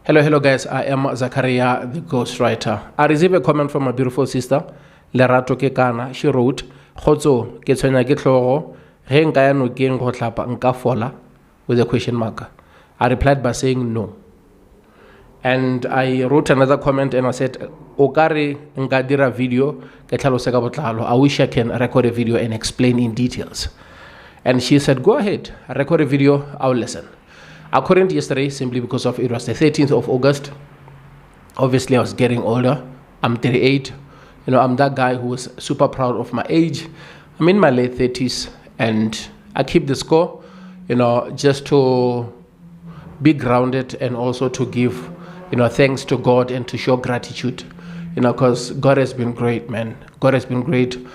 Hello guys. I am Zakaria, the ghostwriter. I received a comment from my beautiful sister, Lerato Kekana. She wrote, Khotso, ke tshwenya ke tlhogo, ge nka ya nokeng go tlhapa nka fola, with a question mark. I replied by saying no. And I wrote another comment and I said, Okare nka dira video, ke tlhalose ka botlalo. I wish I can record a video and explain in details. And she said, go ahead, record a video, I'll listen. I couldn't yesterday simply because of it was the 13th of August. Obviously, I was getting older. I'm 38. I'm that guy who is super proud of my age. I'm in my late 30s and I keep the score, just to be grounded and also to give, thanks to God and to show gratitude, because God has been great, man. God has been great.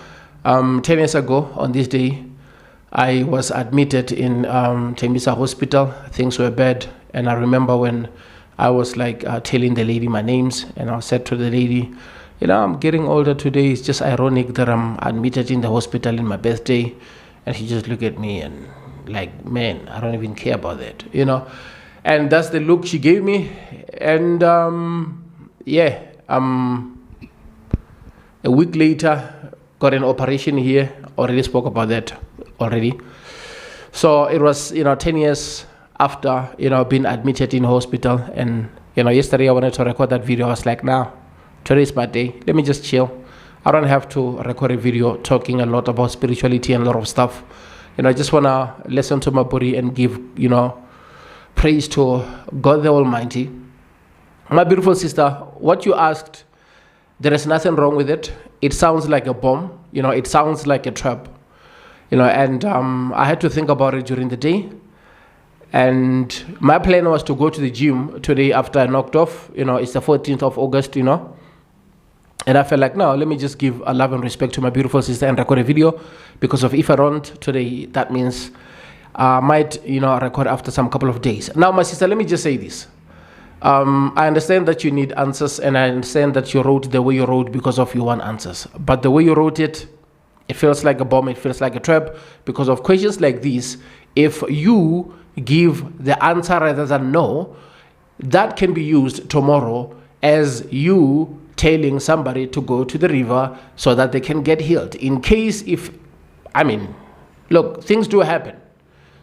10 years ago on this day, I was admitted in Tembisa Hospital. Things were bad. And I remember when I was telling the lady my names, and I said to the lady, I'm getting older today. It's just ironic that I'm admitted in the hospital in my birthday. And she just looked at me and man, I don't even care about that, And that's the look she gave me. And a week later, got an operation here. Already spoke about that already. So it was 10 years after being admitted in hospital. And yesterday I wanted to record that video. I was like, now today's my day, let me just chill. I don't have to record a video talking a lot about spirituality and a lot of stuff. I just want to listen to my body and give praise to God the Almighty. My beautiful sister, what you asked, there is nothing wrong with it. It sounds like a bomb, it sounds like a trap, and I had to think about it during the day. And my plan was to go to the gym today after I knocked off. It's the 14th of August, And I felt like, no, let me just give a love and respect to my beautiful sister and record a video. Because if I don't today, that means I might, record after some couple of days. Now, my sister, let me just say this. I understand that you need answers, and I understand that you wrote the way you wrote because of you want answers. But the way you wrote it, it feels like a bomb, it feels like a trap. Because of questions like these, if you give the answer rather than no, that can be used tomorrow as you telling somebody to go to the river so that they can get healed. In case look, things do happen.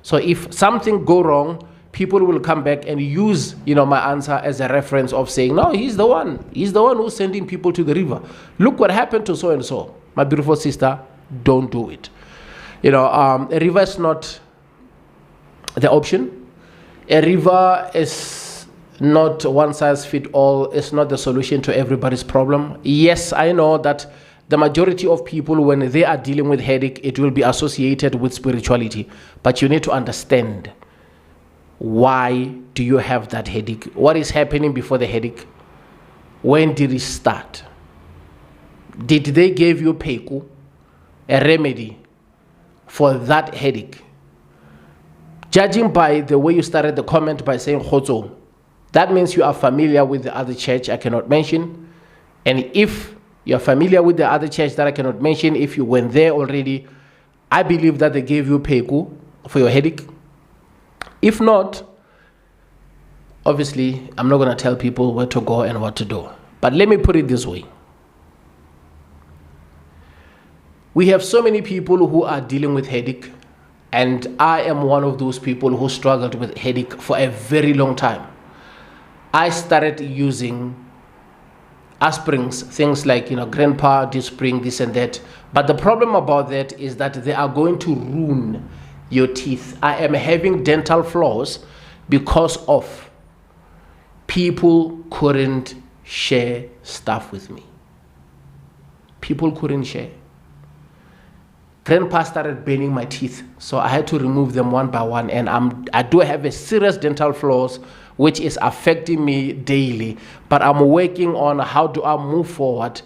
So if something go wrong, people will come back and use, my answer as a reference of saying, no, he's the one who's sending people to the river. Look what happened to so and so. My beautiful sister, don't do it. A river is not the option. A river is not one size fit all. It's not the solution to everybody's problem. Yes, I know that the majority of people, when they are dealing with headache, it will be associated with spirituality. But you need to understand, why do you have that headache? What is happening before the headache? When did it start? Did they give you peku, a remedy for that headache? Judging by the way you started the comment by saying Khotso, that means you are familiar with the other church I cannot mention. And if you're familiar with the other church that I cannot mention, if you went there already, I believe that they gave you peku for your headache. If not, obviously, I'm not going to tell people where to go and what to do. But let me put it this way. We have so many people who are dealing with headache, and I am one of those people who struggled with headache for a very long time. I started using aspirins, things like, Grandpa, Dispring, this and that. But the problem about that is that they are going to ruin your teeth. I am having dental flaws because of people couldn't share stuff with me. People couldn't share. Grandpa started bending my teeth, so I had to remove them one by one, and I do have a serious dental flaws which is affecting me daily, but I'm working on how do I move forward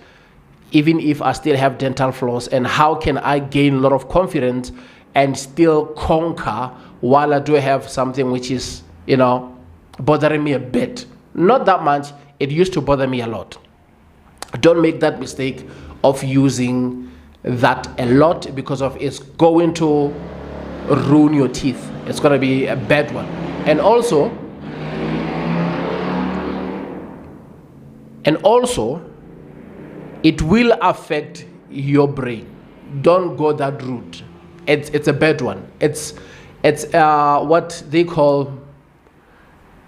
even if I still have dental flaws, and how can I gain a lot of confidence and still conquer while I do have something which is, bothering me a bit. Not that much. It used to bother me a lot. Don't make that mistake of using that a lot, because of it's going to ruin your teeth. It's going to be a bad one. And also, And also, it will affect your brain. Don't go that route. It's a bad one. It's what they call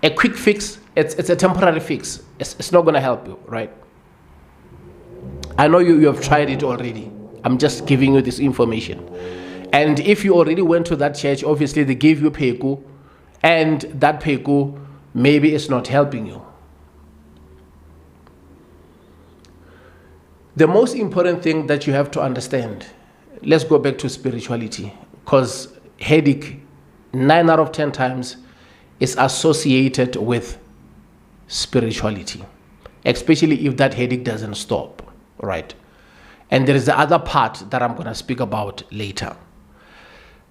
a quick fix. It's a temporary fix. It's not going to help you, right? I know you have tried it already. I'm just giving you this information. And if you already went to that church, obviously they gave you Peku, and that Peku maybe it's not helping you. The most important thing that you have to understand, let's go back to spirituality, because headache 9 out of 10 times is associated with spirituality, especially if that headache doesn't stop, right? And there is the other part that I'm going to speak about later.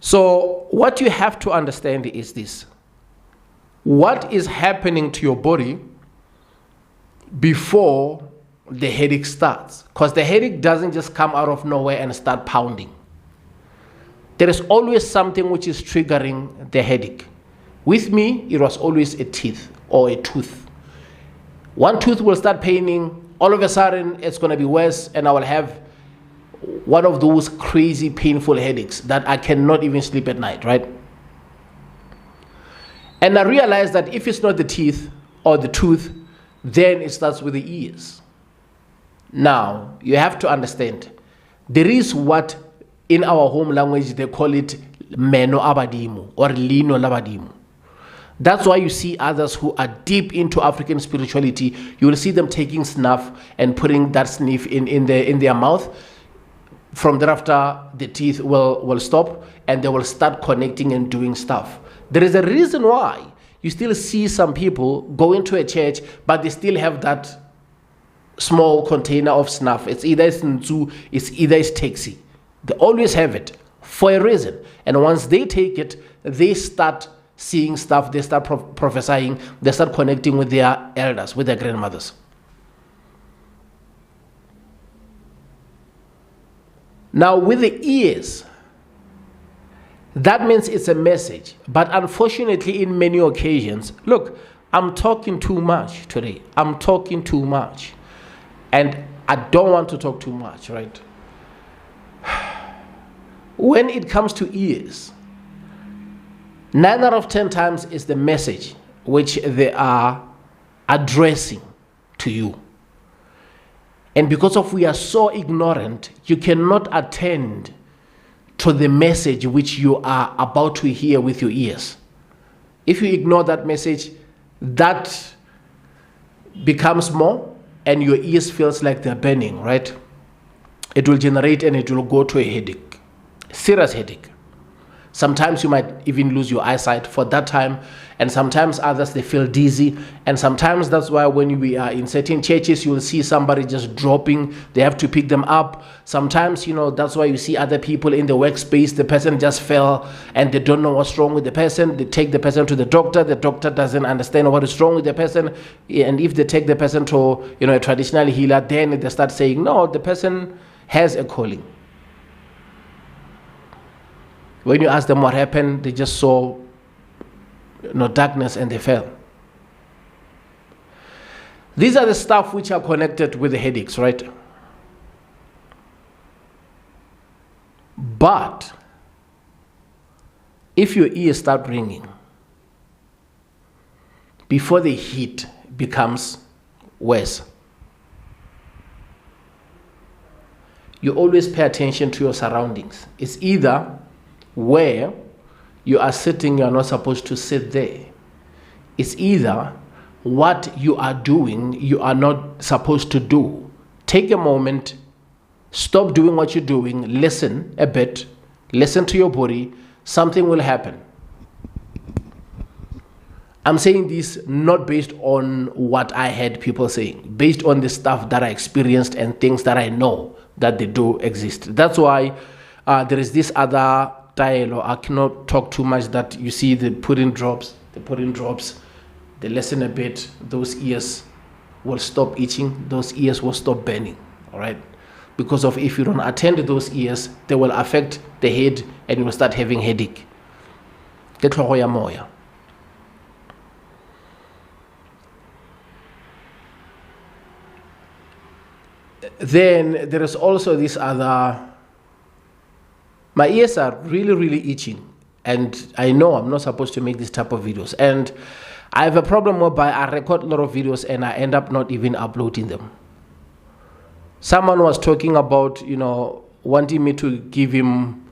So what you have to understand is this: what is happening to your body before the headache starts? Because the headache doesn't just come out of nowhere and start pounding. There is always something which is triggering the headache. With me, it was always a teeth or a tooth. One tooth will start paining, all of a sudden it's going to be worse, and I will have one of those crazy painful headaches that I cannot even sleep at night, right? And I realized that if it's not the teeth or the tooth, then it starts with the ears. Now, you have to understand, there is what in our home language they call it meno abadimu or lino labadimu. That's why you see others who are deep into African spirituality, you will see them taking snuff and putting that sniff in their mouth. From thereafter, the teeth will stop and they will start connecting and doing stuff. There is a reason why you still see some people go into a church, but they still have that small container of snuff. It's either Nzu, it's either taxi. They always have it for a reason. And once they take it, they start seeing stuff, they start prophesying, they start connecting with their elders, with their grandmothers. Now with the ears, that means it's a message. But unfortunately, in many occasions, look, I'm talking too much today. I'm talking too much. And I don't want to talk too much, right? When it comes to ears, 9 out of 10 times is the message which they are addressing to you. And because of we are so ignorant, you cannot attend to the message which you are about to hear with your ears. If you ignore that message, that becomes more, and your ears feels like they're burning, right? It will generate and it will go to a headache, serious headache. Sometimes you might even lose your eyesight for that time, and sometimes others, they feel dizzy, and sometimes that's why when we are in certain churches, you will see somebody just dropping, they have to pick them up. Sometimes, that's why you see other people in the workspace, the person just fell and they don't know what's wrong with the person. They take the person to the doctor doesn't understand what is wrong with the person, and if they take the person to a traditional healer, then they start saying, no, the person has a calling. When you ask them what happened, they just saw darkness and they fell. These are the stuff which are connected with the headaches, right? But if your ears start ringing, before the heat becomes worse, you always pay attention to your surroundings. It's either where you are sitting, you are not supposed to sit there. It's either what you are doing, you are not supposed to do. Take a moment, stop doing what you're doing, listen a bit, listen to your body, something will happen. I'm saying this not based on what I heard people saying, based on the stuff that I experienced and things that I know that they do exist. That's why there is this other dialogue. I cannot talk too much, that you see they put in drops, they listen a bit, those ears will stop itching, those ears will stop burning, all right? Because of if you don't attend to those ears, they will affect the head and you will start having headache. Then there is also this other. My ears are really itching, and I know I'm not supposed to make this type of videos, and I have a problem whereby I record a lot of videos and I end up not even uploading them. Someone was talking about, wanting me to give him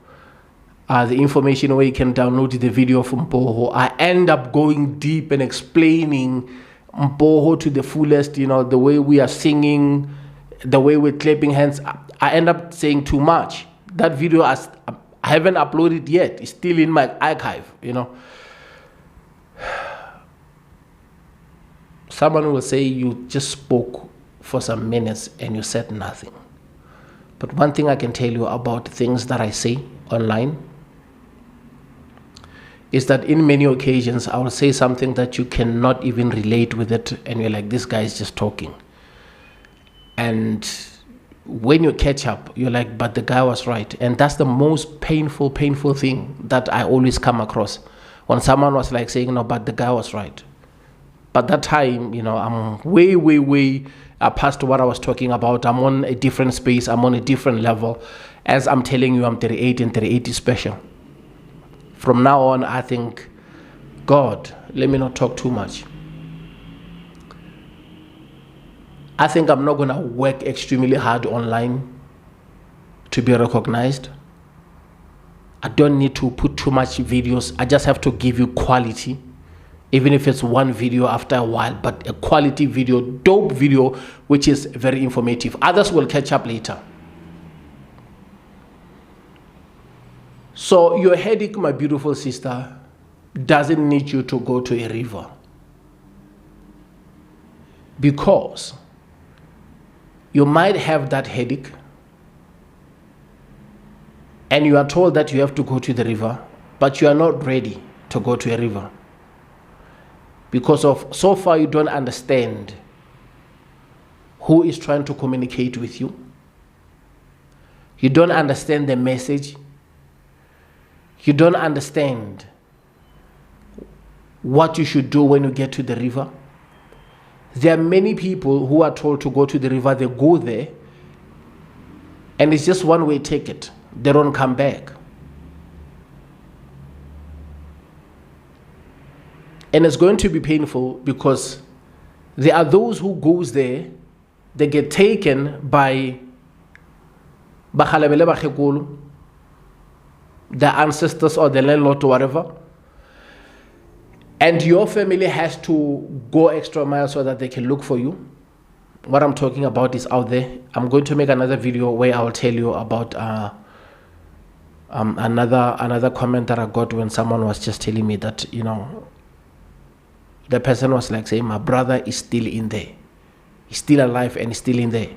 the information where he can download the video from Mpoho. I end up going deep and explaining Mpoho to the fullest, the way we are singing, the way we're clapping hands. I end up saying too much. That video, I haven't uploaded yet. It's still in my archive, Someone will say you just spoke for some minutes and you said nothing. But one thing I can tell you about things that I say online is that in many occasions I will say something that you cannot even relate with it, and you're like, this guy is just talking. And when you catch up, you're like, but the guy was right. And that's the most painful thing that I always come across, when someone was like saying, no, but the guy was right. But that time, I'm way past what I was talking about. I'm on a different space. I'm on a different level. As I'm telling you, I'm 38 and 38 is special. From now on, I think, God, let me not talk too much. I think I'm not going to work extremely hard online to be recognized. I don't need to put too much videos. I just have to give you quality. Even if it's one video after a while, but a quality video, dope video, which is very informative. Others will catch up later. So your headache, my beautiful sister, doesn't need you to go to a river. Because you might have that headache and you are told that you have to go to the river, but you are not ready to go to a river. Because of so far you don't understand who is trying to communicate with you. You don't understand the message. You don't understand what you should do when you get to the river. There are many people who are told to go to the river. They go there and it's just one way ticket. They don't come back. And it's going to be painful because there are those who goes there, they get taken by the ancestors or the landlord or whatever. And your family has to go extra mile so that they can look for you. What I'm talking about is out there. I'm going to make another video where I'll tell you about another comment that I got when someone was just telling me that, the person was like saying, my brother is still in there. He's still alive and he's still in there.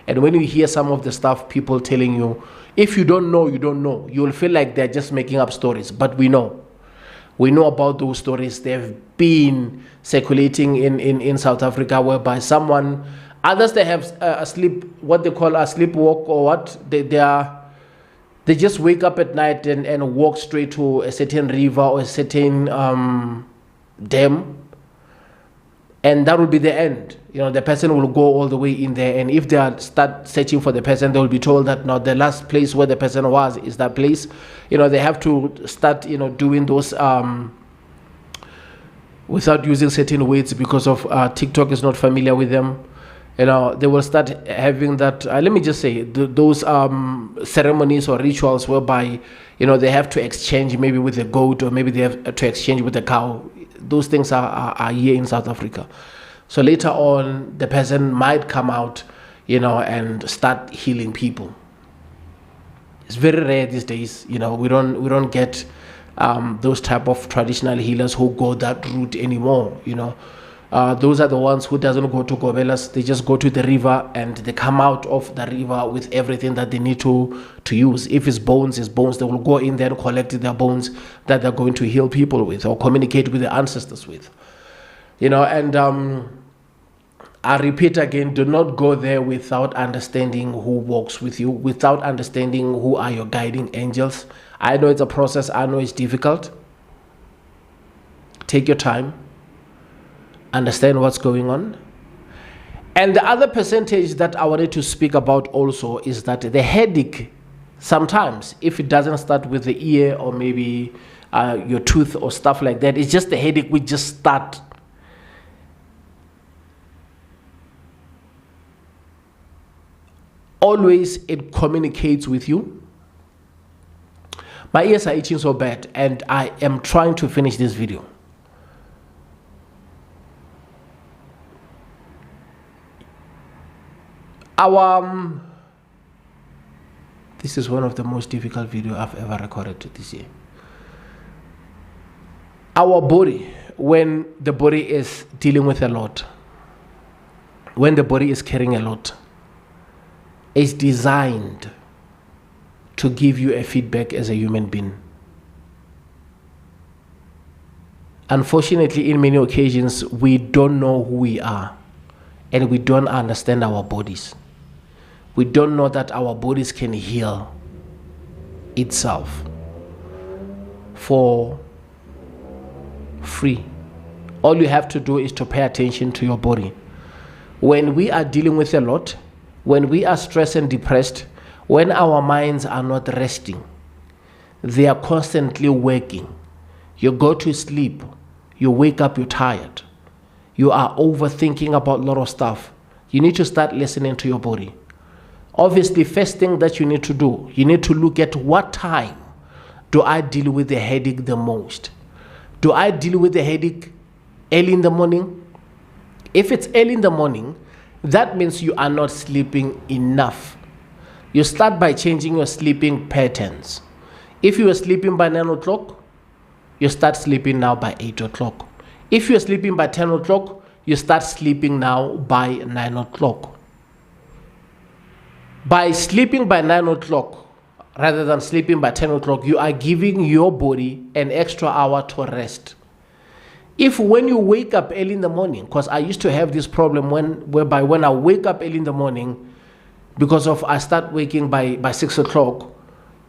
And when you hear some of the stuff people telling you, if you don't know, you don't know. You'll feel like they're just making up stories. But we know. We know about those stories. They've been circulating in South Africa, whereby others they have what they call a sleepwalk or what. They just wake up at night and walk straight to a certain river or a certain dam. And that will be the end. The person will go all the way in there. And if they start searching for the person, they will be told that no, the last place where the person was is that place. They have to start, doing those without using certain words because of TikTok is not familiar with them. They will start having that. Let me just say those ceremonies or rituals whereby they have to exchange maybe with a goat or maybe they have to exchange with a cow. Those things are here in South Africa. So later on, the person might come out, and start healing people. It's very rare these days. We don't get those type of traditional healers who go that route anymore. Those are the ones who doesn't go to Gobelas. They just go to the river and they come out of the river with everything that they need to use. If it's bones, they will go in there and collect their bones that they're going to heal people with or communicate with the ancestors with. And I repeat again, do not go there without understanding who walks with you, without understanding who are your guiding angels. I know it's a process. I know it's difficult. Take your time. Understand what's going on. And the other percentage that I wanted to speak about also is that the headache, sometimes if it doesn't start with the ear or maybe your tooth or stuff like that, it's just the headache we just start. Always it communicates with you. My ears are itching so bad and I am trying to finish this video. This is one of the most difficult videos I've ever recorded this year. Our body, when the body is dealing with a lot, when the body is carrying a lot, is designed to give you a feedback as a human being. Unfortunately, in many occasions, we don't know who we are and we don't understand our bodies. We don't know that our bodies can heal itself for free. All you have to do is to pay attention to your body. When we are dealing with a lot, when we are stressed and depressed, when our minds are not resting, they are constantly working. You go to sleep, you wake up, you're tired. You are overthinking about a lot of stuff. You need to start listening to your body. Obviously, first thing that you need to do, you need to look at what time do I deal with the headache the most. Do I deal with the headache early in the morning? If it's early in the morning, that means you are not sleeping enough. You start by changing your sleeping patterns. If you are sleeping by 9 o'clock, you start sleeping now by 8 o'clock. If you are sleeping by 10 o'clock, you start sleeping now by 9 o'clock. By sleeping by 9 o'clock, rather than sleeping by 10 o'clock, you are giving your body an extra hour to rest. If when you wake up early in the morning, because I used to have this problem whereby when I wake up early in the morning, because of I start waking by 6 o'clock,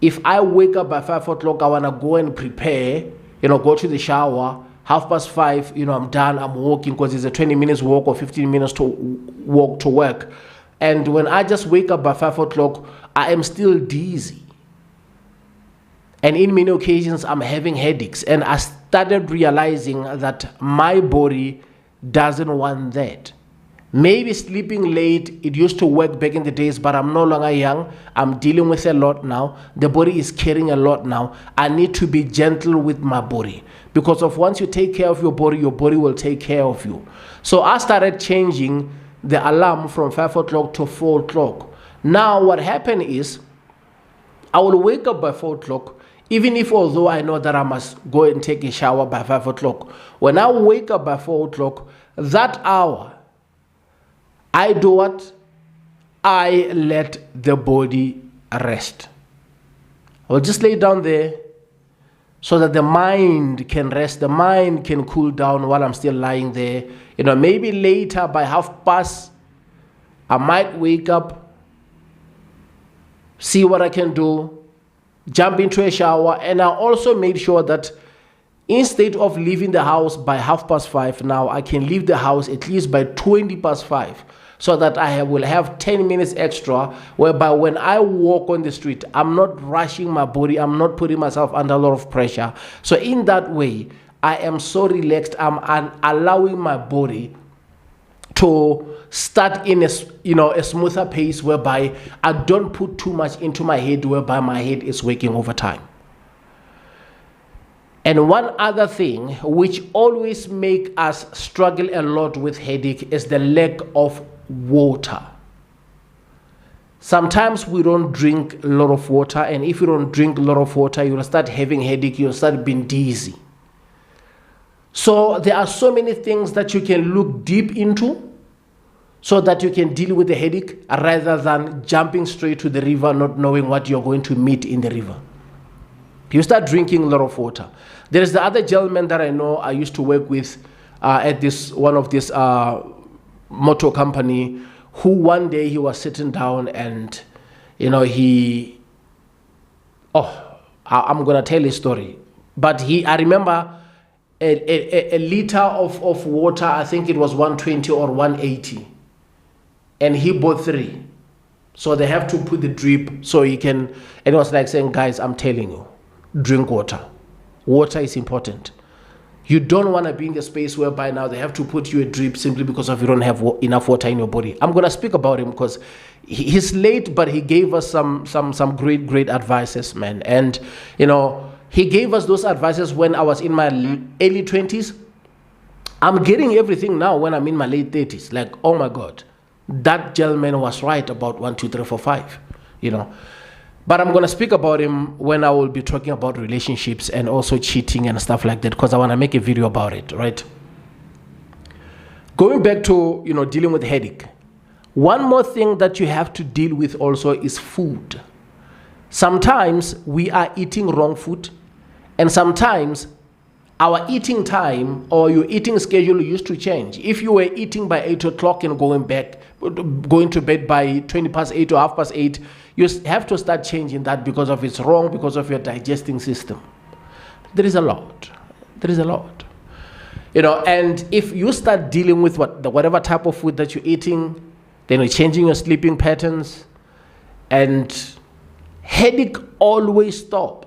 if I wake up by 5 o'clock, I want to go and prepare, go to the shower, 5:30, I'm done, I'm walking, because it's a 20 minutes walk or 15 minutes to walk to work. And when I just wake up by 5 o'clock, I am still dizzy. And in many occasions, I'm having headaches. And I started realizing that my body doesn't want that. Maybe sleeping late, it used to work back in the days, but I'm no longer young. I'm dealing with a lot now. The body is carrying a lot now. I need to be gentle with my body. Because of once you take care of your body will take care of you. So I started changing the alarm from 5 o'clock to 4 o'clock. Now what happened is, I will wake up by 4 o'clock, even if although I know that I must go and take a shower by 5 o'clock. When I wake up by 4 o'clock, that hour, I do what? I let the body rest. I will just lay down there so that the mind can rest, the mind can cool down while I'm still lying there. Maybe later by past, I might wake up, see what I can do, jump into a shower, and I also made sure that instead of leaving the house by 5:30, now I can leave the house at least by 5:20, so that I will have 10 minutes extra, whereby when I walk on the street, I'm not rushing my body, I'm not putting myself under a lot of pressure. So in that way, I am so relaxed, I'm allowing my body to start in a smoother pace, whereby I don't put too much into my head, whereby my head is working overtime. And one other thing which always make us struggle a lot with headache is the lack of water. Sometimes we don't drink a lot of water, and if you don't drink a lot of water, you'll start having headache, you'll start being dizzy. So there are so many things that you can look deep into so that you can deal with the headache, rather than jumping straight to the river, not knowing what you're going to meet in the river. You start drinking a lot of water. There is the other gentleman that I know I used to work with at one of this motor company, who one day he was sitting down and I'm gonna tell his story, but I remember a liter of water, I think it was 120 or 180. and he bought 3. So they have to put the drip so he can, and it was like saying, guys, I'm telling you, drink water. Water is important. You don't want to be in the space whereby now they have to put you a drip simply because of you don't have enough water in your body. I'm going to speak about him because he's late, but he gave us some great advices, man. And, he gave us those advices when I was in my early 20s. I'm getting everything now when I'm in my late 30s. Like, oh my God, that gentleman was right about 1, 2, 3, 4, 5, But I'm going to speak about him when I will be talking about relationships and also cheating and stuff like that, because I want to make a video about it, right? Going back to, dealing with headache. One more thing that you have to deal with also is food. Sometimes we are eating wrong food, and sometimes our eating time or your eating schedule used to change. If you were eating by 8 o'clock and going to bed by 20 past 8 or half past 8, you have to start changing that because of it's wrong, because of your digesting system. There is a lot. And if you start dealing with whatever type of food that you're eating, then you're changing your sleeping patterns, and headache always stop.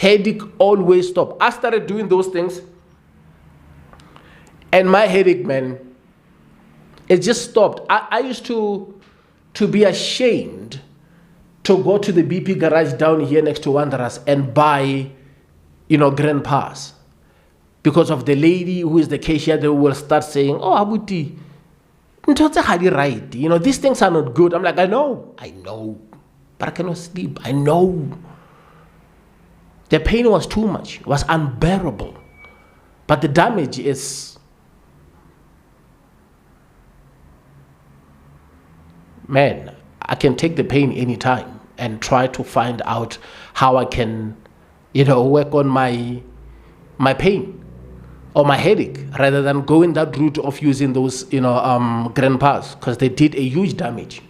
I started doing those things, and my headache, man, it just stopped. I used to be ashamed to go to the BP garage down here next to Wanderers and buy, grandpas, because of the lady who is the cashier. They will start saying, "Oh, Abuti, right? These things are not good." I'm like, I know, but I cannot sleep. I know. The pain was too much, was unbearable. But the damage is, man, I can take the pain anytime and try to find out how I can, work on my pain or my headache, rather than going that route of using those, grandpas, because they did a huge damage,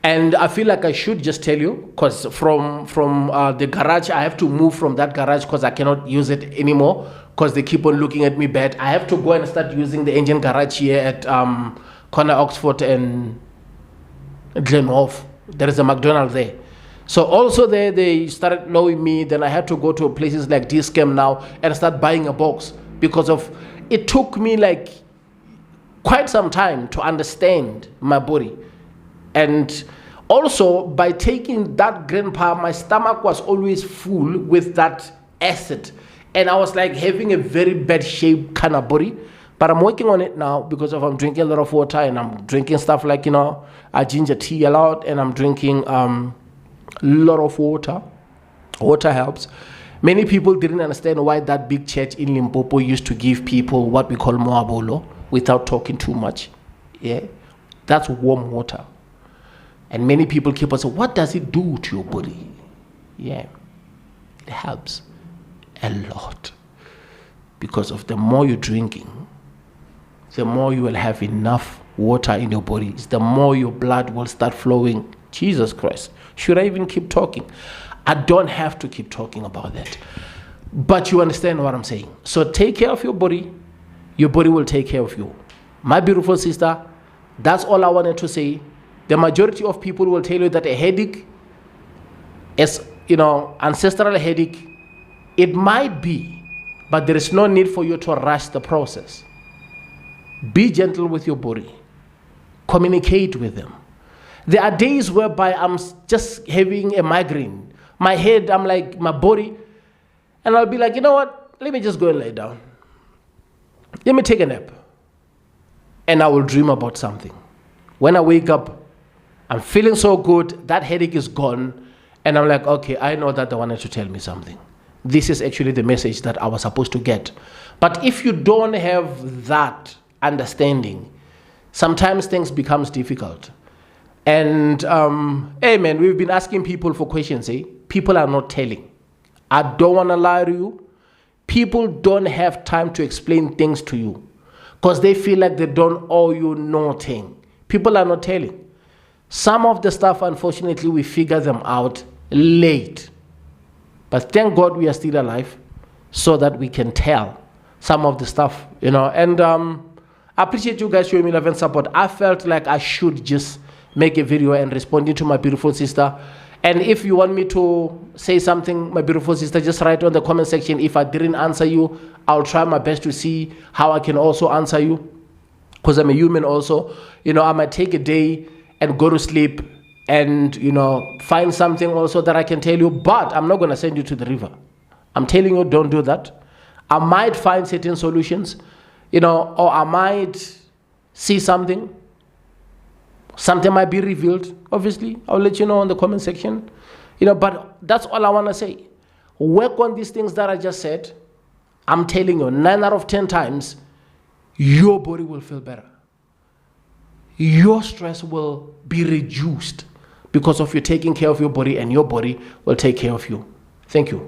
And I feel like I should just tell you, because from the garage, I have to move from that garage because I cannot use it anymore because they keep on looking at me bad. I have to go and start using the engine garage here at Corner Oxford and Glenhof. There is a McDonald's there. So also there, they started knowing me. Then I had to go to places like Discam now and start buying a box because of, it took me like quite some time to understand my body. And also, by taking that grandpa, my stomach was always full with that acid. And I was like having a very bad shape kind of body. But I'm working on it now because I'm drinking a lot of water, and I'm drinking stuff like, ginger tea a lot, and I'm drinking a lot of water. Water helps. Many people didn't understand why that big church in Limpopo used to give people what we call moabolo without talking too much. Yeah, that's warm water. And many people keep on saying, what does it do to your body? Yeah, it helps a lot. Because of the more you're drinking, the more you will have enough water in your body. It's the more your blood will start flowing. Jesus Christ. Should I even keep talking? I don't have to keep talking about that. But you understand what I'm saying. So take care of your body. Your body will take care of you. My beautiful sister, that's all I wanted to say. The majority of people will tell you that a headache is, ancestral headache. It might be, but there is no need for you to rush the process. Be gentle with your body. Communicate with them. There are days whereby I'm just having a migraine. My head, I'm like, my body, and I'll be like, you know what? Let me just go and lay down. Let me take a nap. And I will dream about something. When I wake up, I'm feeling so good, that headache is gone, and I'm like, okay, I know that they wanted to tell me something. This is actually the message that I was supposed to get. But if you don't have that understanding, sometimes things becomes difficult. And, hey man, we've been asking people for questions, eh? People are not telling. I don't want to lie to you. People don't have time to explain things to you because they feel like they don't owe you nothing. People are not telling. Some of the stuff, unfortunately, we figure them out late. But thank God we are still alive so that we can tell some of the stuff, And I appreciate you guys showing me love and support. I felt like I should just make a video and responding to my beautiful sister. And if you want me to say something, my beautiful sister, just write on the comment section. If I didn't answer you, I'll try my best to see how I can also answer you, because I'm a human also. I might take a day and go to sleep and find something also that I can tell you, but I'm not going to send you to the river. I'm telling you, don't do that. I might find certain solutions, or I might see something might be revealed. Obviously, I'll let you know in the comment section, but that's all I want to say. Work on these things that I just said. I'm telling you, 9 out of 10 times, your body will feel better. Your stress will be reduced because of you taking care of your body, and your body will take care of you. Thank you.